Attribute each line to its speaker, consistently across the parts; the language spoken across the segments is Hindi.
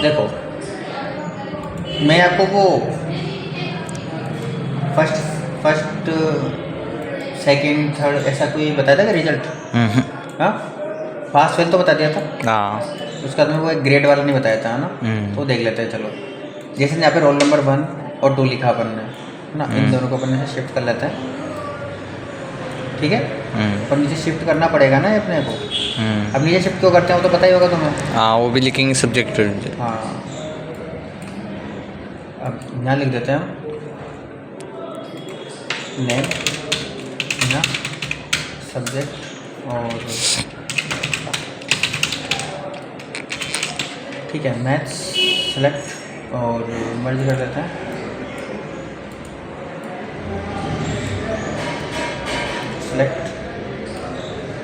Speaker 1: देखो मैं आपको वो फर्स्ट सेकंड थर्ड ऐसा कोई बताया था क्या रिजल्ट? हाँ, पास फेल तो बता दिया था।
Speaker 2: हाँ।
Speaker 1: उसके बाद में वो एक ग्रेड वाला नहीं बताया था, है ना? तो देख लेते हैं चलो। जैसे यहाँ पे रोल नंबर 1 और 2 लिखा अपन ने, है ना? इन दोनों को अपन ने शिफ्ट कर लेते हैं, ठीक है? और नीचे शिफ्ट करना पड़ेगा ना अपने को। अब नीचे शिफ्ट क्यों करते हैं वो तो पता ही होगा तुम्हें।
Speaker 2: हाँ, वो भी लिखेंगे सब्जेक्ट।
Speaker 1: हाँ, अब यहाँ लिख देते हैं हम नेम, ना सब्जेक्ट और ठीक है मैथ्स सेलेक्ट और मर्ज कर देते हैं। सेलेक्ट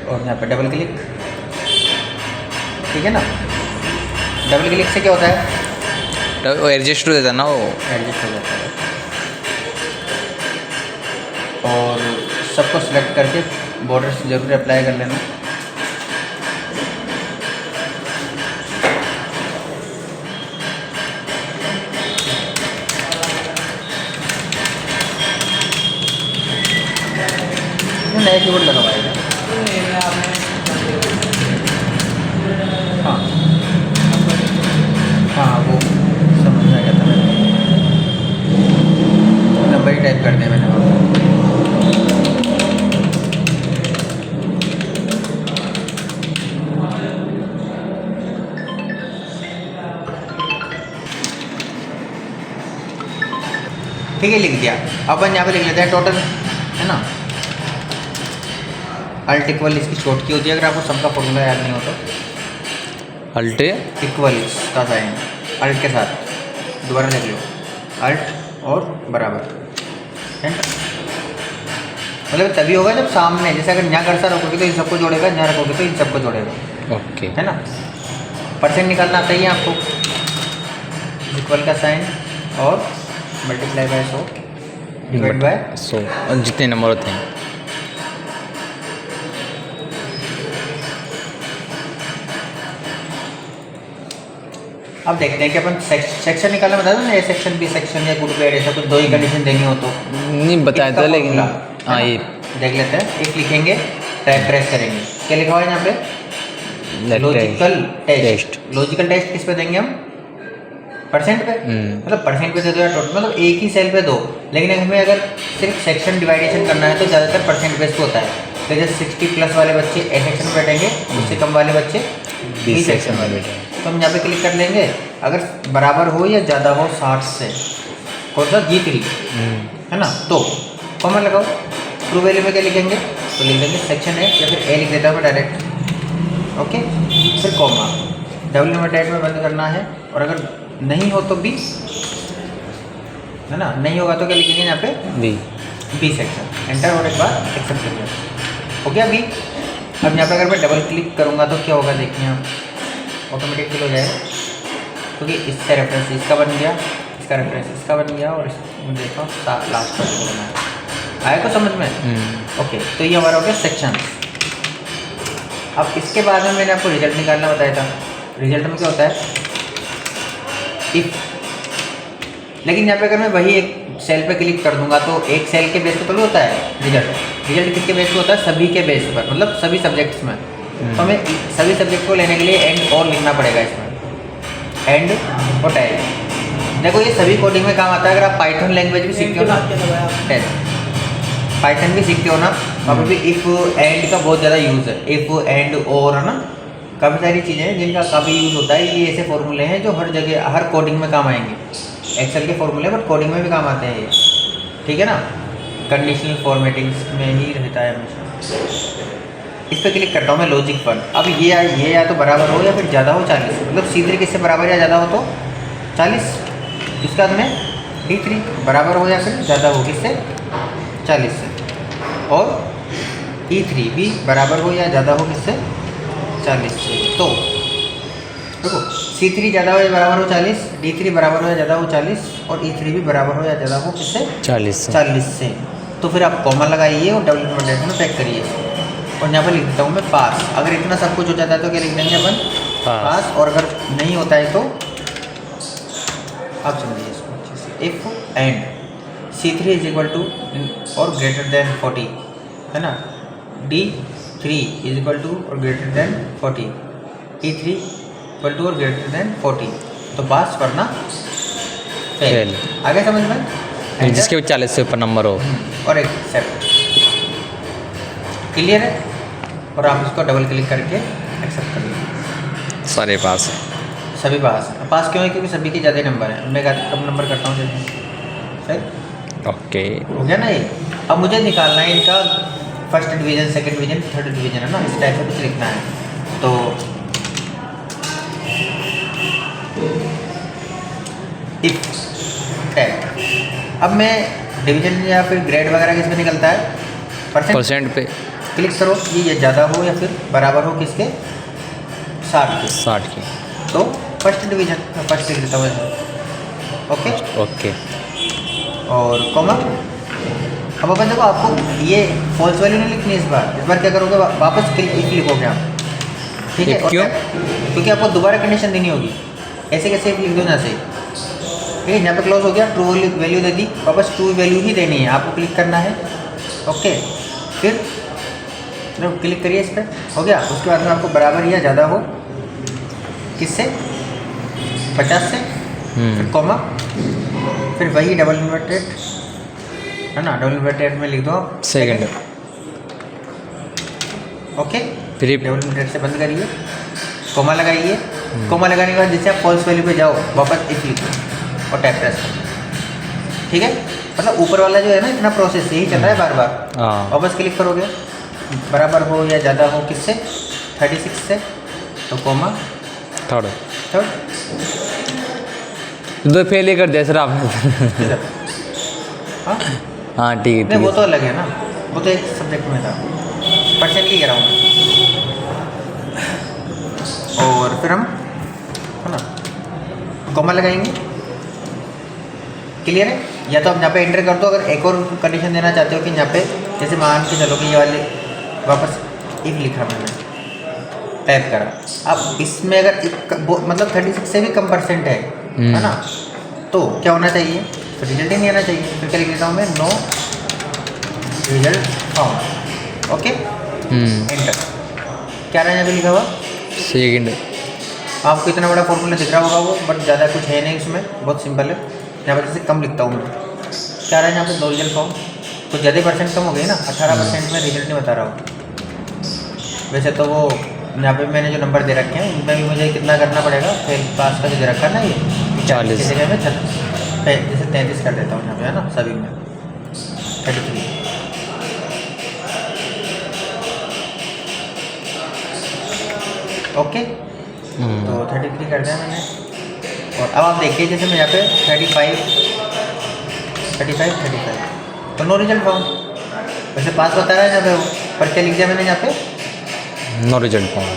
Speaker 1: और यहाँ पे डबल क्लिक, ठीक है ना? डबल क्लिक से क्या होता है?
Speaker 2: वो एडजस्ट हो देता ना, वो
Speaker 1: एडजस्ट हो जाता है। और सबको सिलेक्ट करके बॉर्डर्स जरूर अप्लाई कर लेना। नया कीबोर्ड लगा पाएगा। हाँ हाँ, वो समझ आ गया था मैंने, नंबर ही टाइप कर दिया मैंने वहाँ पे। ठीक है, लिख दिया। अपन यहाँ पे लिख लेते हैं टोटल, है ना? अल्ट इक्वल इसकी शॉर्ट की होती है, अगर आपको सबका फॉर्मूला याद नहीं हो तो।
Speaker 2: अल्ट
Speaker 1: इक्वल का साइन अल्ट के साथ, दोबारा लिख लो, अल्ट और बराबर एंटर। मतलब तभी होगा जब सामने, जैसे अगर यहाँ कर्सर रखोगे तो इन सबको जोड़ेगा, यहाँ रखोगे तो इन सबको जोड़ेगा,
Speaker 2: ओके,
Speaker 1: है ना? परसेंट निकालना आता ही है आपको, इक्वल का साइन और मल्टीप्लाई बाय 100 डिवाइड बाय
Speaker 2: 100 जितने नंबर होते हैं।
Speaker 1: अब देखते हैं कि अपन सेक्शन निकालना बता दो ना, ए सेक्शन बी सेक्शन या ग्रुप एड, ऐसा कुछ दो ही कंडीशन देनी हो तो
Speaker 2: नहीं बताया था, लेकिन हाँ ये
Speaker 1: देख लेते हैं। एक लिखेंगे, टैब प्रेस करेंगे, क्या लिखा हुआ है यहाँ पे? Logical test. लॉजिकल टेस्ट किस पे देंगे हम? परसेंट पे। मतलब परसेंट पे दे दो या टोटल, मतलब एक ही सेल पे दो। लेकिन हमें अगर सिर्फ सेक्शन डिवाइडेशन करना है तो ज़्यादातर परसेंट बेस पे होता है। तो जैसे 60+ वाले बच्चे ए सेक्शन में बैठेंगे, उससे कम वाले बच्चे बी सेक्शन में बैठेंगे। तो हम यहाँ पे क्लिक कर लेंगे, अगर बराबर हो या ज़्यादा हो 60 से, कौन सा? G3, है ना? तो कॉमा लगाओ। ट्रू वैल्यू में क्या लिखेंगे? तो लिख देंगे सेक्शन ए, या फिर ए लिख देता हूँ मैं डायरेक्ट, ओके? फिर कॉमा, डबल लिमिटेड में बंद करना है। और अगर नहीं हो तो बी, है ना? नहीं होगा तो क्या लिखेंगे यहाँ पे? B section, enter. और एक बार एक्सेप्ट करिए, हो गया बी। अब यहाँ पे अगर मैं डबल क्लिक करूँगा तो क्या होगा देखिए आप, ऑटोमेटिक फिल हो जाएगा, क्योंकि इससे रेफरेंस इसका बन गया, इसका रेफरेंस इसका बन गया, और इसमें देखो लास्ट पर बना है। आया को समझ में? ओके, तो ये हमारा हो गया सेक्शन। अब इसके बाद में मैंने आपको रिजल्ट निकालना बताया था। रिजल्ट में क्या होता है? इफ। लेकिन यहाँ पे अगर मैं वही एक सेल पे क्लिक कर दूंगा तो एक सेल के बेस पे थोड़ी होता है रिजल्ट। रिजल्ट किसके बेस पे होता है? सभी के बेस पर, मतलब सभी सब्जेक्ट्स में। तो हमें सभी सब्जेक्ट को लेने के लिए एंड और लिखना पड़ेगा इसमें, एंड और टैग। देखो ये सभी कोडिंग में काम आता है। अगर आप पाइथन लैंग्वेज भी सीखते हो ना, पाइथन भी सीखते हो ना, वहाँ पर भी इफ़ एंड का बहुत ज़्यादा यूज़ है। इफ़ एंड और, है ना? काफ़ी सारी चीज़ें हैं जिनका काफ़ी यूज़ होता है। ये ऐसे फॉर्मूले हैं जो हर जगह, हर कोडिंग में काम आएंगे। एक्सेल के फॉर्मूले बट कोडिंग में भी काम आते हैं ये, ठीक है ना? कंडीशनल फॉर्मेटिंग्स में ही रहता है हमेशा। इस पर क्लिक करता हूँ मैं, लॉजिक पर। अब ये या तो बराबर हो या फिर ज़्यादा हो 40, मतलब C3 किससे बराबर या ज़्यादा हो तो 40। इसके बाद में D3 बराबर हो या फिर ज़्यादा हो किससे? 40 से। और E3 भी बराबर हो या ज़्यादा हो किससे? 40 से। तो देखो C3 ज़्यादा हो या बराबर हो 40, D3 बराबर हो या ज़्यादा हो 40, और E3 भी बराबर हो या ज़्यादा हो किससे? 40 से। तो फिर आप कॉमा लगाइए और डबल इक्वल में पैक करिए। और यहाँ पर लिख देता हूँ मैं पास। अगर इतना सब कुछ हो जाता है तो क्या लिख देंगे अपन? पास। और अगर नहीं होता है तो आप समझिए इसको अच्छे से। If and C3 is equal to और ग्रेटर देन 40 है ना, D3 इज इक्वल टू और greater than 40, E3 equal to और ग्रेटर देन 40, तो पास वरना फेल।
Speaker 2: फेल।
Speaker 1: आगे समझ में?
Speaker 2: जिसके 40 से ऊपर नंबर हो।
Speaker 1: और एक्सेप्ट। क्लियर है? और आप इसको डबल क्लिक करके एक्सेप्ट कर लीजिए।
Speaker 2: सारे पास है।
Speaker 1: सभी पास है। पास क्यों है? क्योंकि सभी के ज़्यादा नंबर हैं। मैं कम नंबर करता हूँ जैसे, सही
Speaker 2: ओके।
Speaker 1: हो गया ना ये। अब मुझे निकालना है इनका first division, second division, third division, है ना, इस टाइप से कुछ लिखना है। तो इफ टैग, अब मैं डिवीज़न या फिर ग्रेड वगैरह किस में निकलता है?
Speaker 2: परसेंट पे।
Speaker 1: क्लिक करो, ये ज़्यादा हो या फिर बराबर हो किसके? 60 के।
Speaker 2: 60 की।
Speaker 1: तो फर्स्ट डिवीज़न मैं फर्स्ट लिख देता हूँ। Okay
Speaker 2: okay.
Speaker 1: और कॉमा। अब अपन देखो, आपको ये फॉल्स वैल्यू नहीं लिखनी इस बार क्या करोगे? वापस इफ लिखोगे आप, ठीक है?
Speaker 2: If क्यों?
Speaker 1: क्योंकि आपको दोबारा कंडीशन देनी होगी। ऐसे कैसे इफ लिख दो ना, सही ठीक है। यहाँ पे क्लोज हो गया, ट्रू वैल्यू दे दी, वापस ट्रू वैल्यू ही देनी है, आपको क्लिक करना है। ओके, फिर जब क्लिक करिए इस पर, हो गया। उसके बाद में आपको बराबर या ज़्यादा हो किससे? 50 से, फिर कॉमा, फिर वही डबल इन्वर्टेड, है ना, डबल इन्वर्टेड में लिख दो आप
Speaker 2: सेकंड।
Speaker 1: ओके,
Speaker 2: फिर
Speaker 1: डबल इन्वर्टेड से बंद करिए, कॉमा लगाइए। कॉमा लगाने के बाद जैसे आप फॉल्स वैल्यू पे जाओ, वापस इफ लिखो और टैप प्रेस करो, ठीक है। मतलब ऊपर वाला जो है ना, इतना प्रोसेस यही चल रहा है बार बार।
Speaker 2: हाँ।
Speaker 1: वापस क्लिक करोगे, बराबर हो या ज़्यादा हो किससे? 36 से, तो कॉमा,
Speaker 2: थर्ड।
Speaker 1: थर्ड,
Speaker 2: दो फेल ही कर दिया सर आपने।
Speaker 1: हाँ
Speaker 2: हाँ ठीक है
Speaker 1: नहीं, वो
Speaker 2: ठीक
Speaker 1: तो अलग है ना, वो तो एक सब्जेक्ट में था, परसेंट की कह रहा हूँ मैं। और फिर हम, है ना, कॉमा लगाएंगे। क्लियर है? या तो आप यहाँ पे एंटर कर दो, अगर एक और कंडीशन देना चाहते हो कि यहाँ पे जैसे मान के चलो कि ये वाले वापस इफ लिखा मैंने, टाइप करा। अब इसमें अगर मतलब 36 से भी कम परसेंट है ना, तो क्या होना चाहिए? तो रिजल्ट ही नहीं आना चाहिए। फिर क्या लिख देता हूँ मैं? No result found. Okay, enter. क्या रहा है यहाँ पे लिखा हुआ?
Speaker 2: सेकंड।
Speaker 1: आपको इतना बड़ा फॉर्मूला दिख रहा होगा वो, बट ज़्यादा कुछ है नहीं उसमें, बहुत सिंपल है। यहाँ पर जैसे कम लिखता हूँ मैं, क्या रहा है यहाँ पे? No result found. कुछ ज़्यादा परसेंट कम हो गई ना, 18% में रिजल्ट नहीं बता रहा हूँ। वैसे तो वो यहाँ पे मैंने जो नंबर दे रखे हैं उनमें भी मुझे कितना करना पड़ेगा? फेल पास का जो दे रखा है ना, ये
Speaker 2: 40
Speaker 1: की जगह में जैसे 33 कर देता हूँ यहाँ पे, है ना, सभी में 33। ओके, तो 33 कर दिया मैंने। और अब आप देखिए, जैसे मैं यहाँ पे 35, तो नो रिजल्ट फाउंड। वैसे पास बता रहा है यहाँ पे वो, पर क्या लिख दिया मैंने यहाँ पे?
Speaker 2: नो रिजल्ट पाऊँ,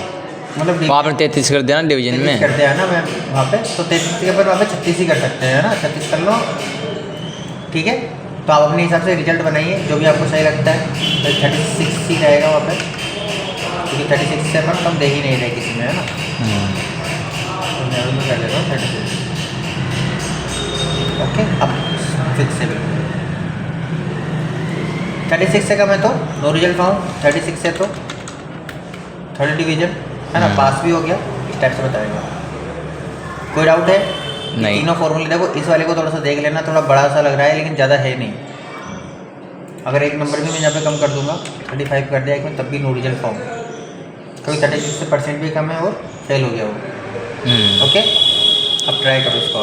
Speaker 1: मतलब
Speaker 2: वहाँ पर 33 कर दिया ना डिवीजन में।
Speaker 1: कर दिया है ना मैं वहाँ पे, तो 33 के बाद वहाँ पे 36 ही कर सकते हैं, है ना, 36 कर लो, ठीक है। तो आप अपने हिसाब से रिजल्ट बनाइए जो भी आपको सही लगता है। तो 36 ही रहेगा वहाँ पे, क्योंकि 36 से अपन कम दे ही नहीं रहे किसी में, है ना। तो मैं भी कर लेता हूँ 36। ओके, अब 6 से भी 36 से कम है तो नो रिजल्ट फाउंड, 36 से तो थर्ड डिवीजन, है ना, पास भी हो गया। इस टाइप से बताएगा। कोई डाउट है?
Speaker 2: नहीं।
Speaker 1: तीनों फॉर्मूले देखो, इस वाले को थोड़ा सा देख लेना, थोड़ा बड़ा सा लग रहा है लेकिन ज़्यादा है नहीं। अगर एक नंबर भी मैं यहाँ पे कम कर दूंगा, 35 कर दिया एक में, तब भी नो रिजल्ट फाउंड, क्योंकि 36% भी कम है और फेल हो गया वो। ओके, अब ट्राई करो इसको।